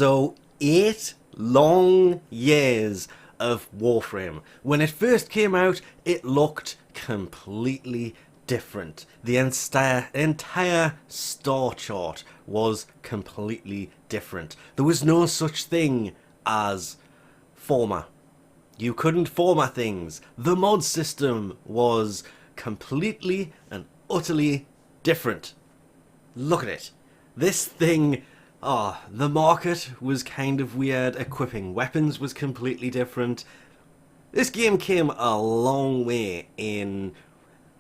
So 8 long years of Warframe. When it first came out, it looked completely different. The entire star chart was completely different. There was no such thing as format. You couldn't format things. The mod system was completely and utterly different. Look at it. This thing, the market was kind of weird. Equipping weapons was completely different. This game came a long way in,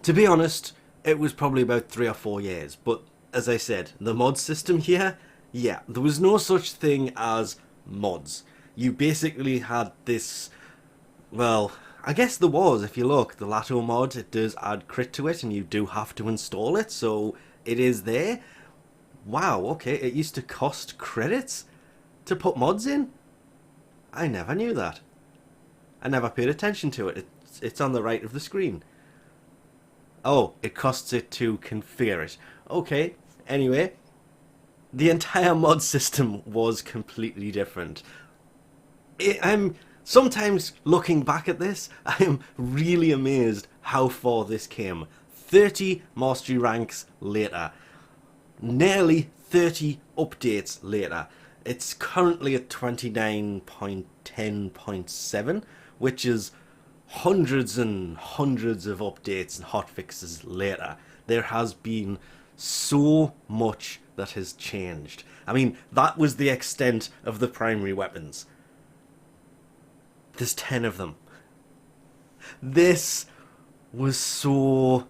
to be honest, it was probably about 3 or 4 years. But as I said, the mod system here, yeah, there was no such thing as mods. You basically had this, well, I guess there was, if you look, the Lato mod, it does add crit to it and you do have to install it, so it is there. Wow, okay, it used to cost credits to put mods in? I never knew that. I never paid attention to it. It's on the right of the screen. Oh, it costs it to configure it. Okay, anyway, the entire mod system was completely different. I'm sometimes looking back at this, I am really amazed how far this came. 30 mastery ranks later. Nearly 30 updates later. It's currently at 29.10.7, which is hundreds and hundreds of updates and hotfixes later. There has been so much that has changed. I mean, that was the extent of the primary weapons. There's 10 of them. This was so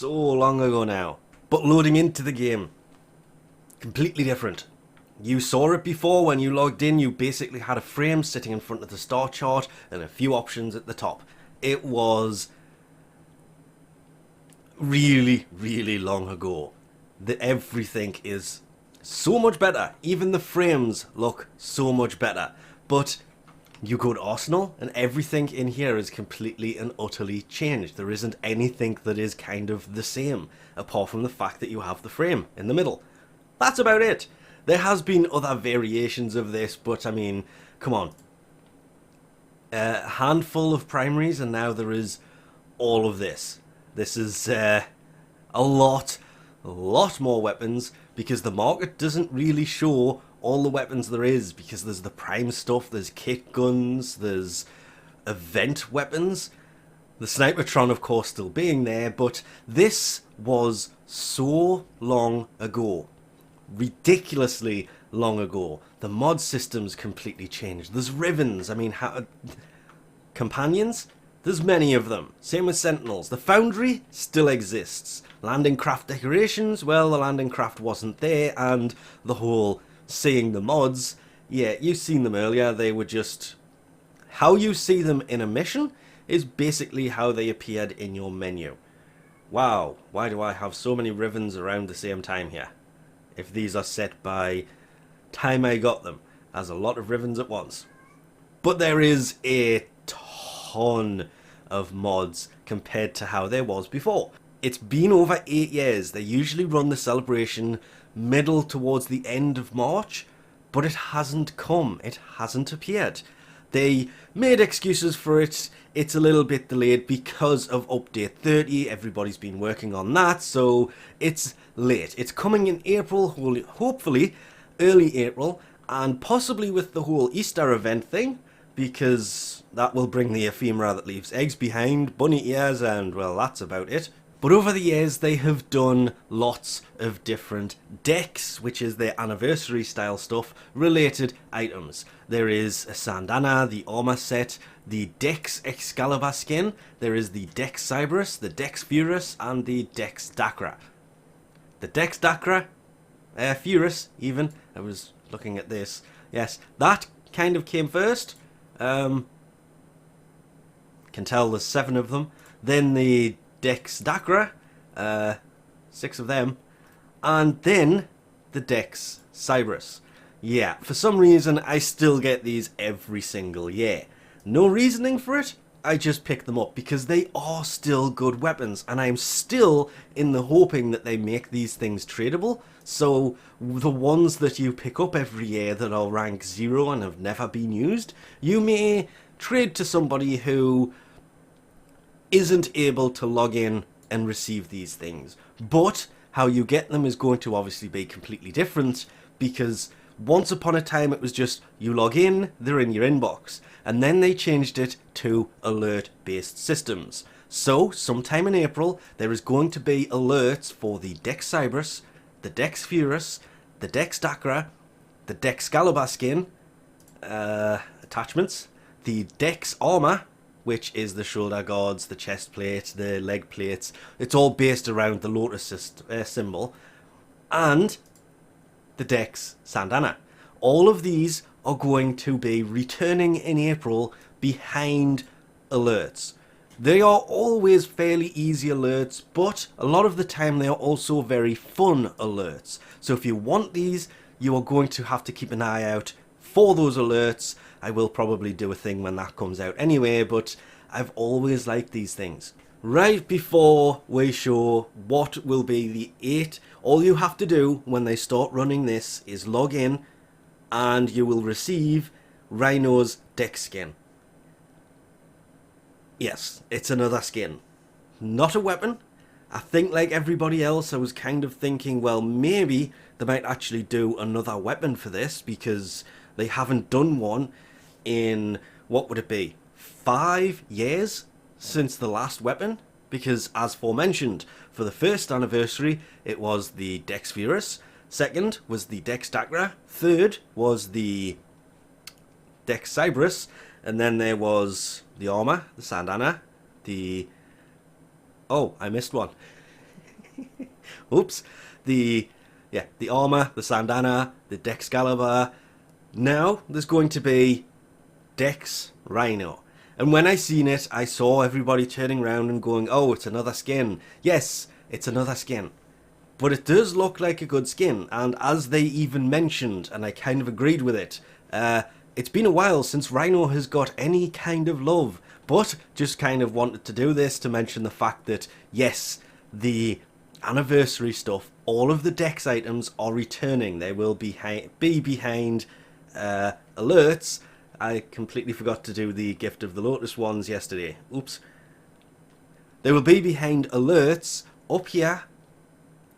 long ago now. But loading into the game, completely different. You saw it before when you logged in. You basically had a frame sitting in front of the star chart and a few options at the top. It was really, really long ago. Everything is so much better. Even the frames look so much better. But you go to Arsenal and everything in here is completely and utterly changed. There isn't anything that is kind of the same, apart from the fact that you have the frame in the middle. That's about it. There has been other variations of this, but I mean, come on. A handful of primaries and now there is all of this. This is a lot more weapons because the market doesn't really show all the weapons there is, because there's the prime stuff, there's kit guns, there's event weapons, the Snipertron of course still being there, but this was so long ago, ridiculously long ago. The mod system's completely changed. There's Rivens, I mean, companions, there's many of them. Same with Sentinels. The Foundry still exists. Landing craft decorations, well, the landing craft wasn't there, and the whole seeing the mods, yeah, you've seen them earlier. They were just how you see them in a mission is basically how they appeared in your menu. Wow, why do I have so many Rivens around the same time here? If these are set by time I got them, as a lot of Rivens at once. But there is a ton of mods compared to how there was before. It's been over 8 years. They usually run the celebration middle towards the end of March, but it hasn't come. It hasn't appeared. They made excuses for it. It's a little bit delayed because of update 30. Everybody's been working on that, so it's late. It's coming in April, hopefully early April, and possibly with the whole Easter event thing, because that will bring the ephemera that leaves eggs behind, bunny ears, and well, that's about it. But over the years, they have done lots of different decks, which is their anniversary style stuff, related items. There is a Sandana, the armor set, the Dex Excalibur skin, there is the Dex Cyberus, the Dex Furus, and the Dex Dacra. The Dex Dacra, Furus even, I was looking at this, yes, that kind of came first. Can tell there's 7 of them. Then the Dex Dacra, 6 of them, and then the Dex Cyberus. Yeah, for some reason I still get these every single year. No reasoning for it, I just pick them up because they are still good weapons, and I'm still in the hoping that they make these things tradable. So the ones that you pick up every year that are rank 0 and have never been used, you may trade to somebody who isn't able to log in and receive these things. But how you get them is going to obviously be completely different, because once upon a time it was just you log in, they're in your inbox, and then they changed it to alert-based systems. So sometime in April there is going to be alerts for the Dex Cyberus, the Dex Furus, the Dex Dacra, the Dex Excalibur skin, attachments, the Dex Armor, which is the shoulder guards, the chest plate, the leg plates. It's all based around the Lotus symbol, and the Dex Sandana. All of these are going to be returning in April behind alerts. They are always fairly easy alerts, but a lot of the time they are also very fun alerts. So if you want these, you are going to have to keep an eye out for those alerts. I will probably do a thing when that comes out anyway, but I've always liked these things. Right before we show what will be the 8, all you have to do when they start running this is log in, and you will receive Rhino's Dex skin. Yes, it's another skin. Not a weapon. I think like everybody else, I was kind of thinking, well, maybe they might actually do another weapon for this, because they haven't done one in, what would it be, 5 years since the last weapon? Because as aforementioned, for the first anniversary it was the Dex Furus, second was the Dex Dacra, third was the Dex Cyberus, and then there was the armor, the Sandana, the... oh, I missed one. Oops. The armor, the Sandana, the Dex Excalibur. Now there's going to be Dex Rhino. And when I seen it, I saw everybody turning around and going, oh, it's another skin. Yes, it's another skin. But it does look like a good skin. And as they even mentioned, and I kind of agreed with it, it's been a while since Rhino has got any kind of love. But just kind of wanted to do this to mention the fact that, yes, the anniversary stuff, all of the Dex items are returning. They will be behind alerts. I completely forgot to do the Gift of the Lotus ones yesterday. Oops. They will be behind alerts up here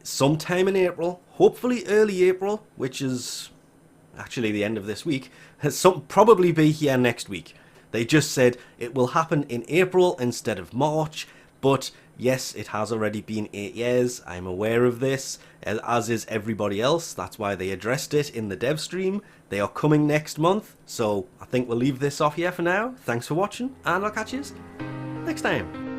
sometime in April, hopefully early April, which is actually the end of this week. Probably be here next week. They just said it will happen in April instead of March, but yes, it has already been 8 years. I'm aware of this, as is everybody else. That's why they addressed it in the dev stream. They are coming next month, so I think we'll leave this off here for now. Thanks for watching, and I'll catch you next time.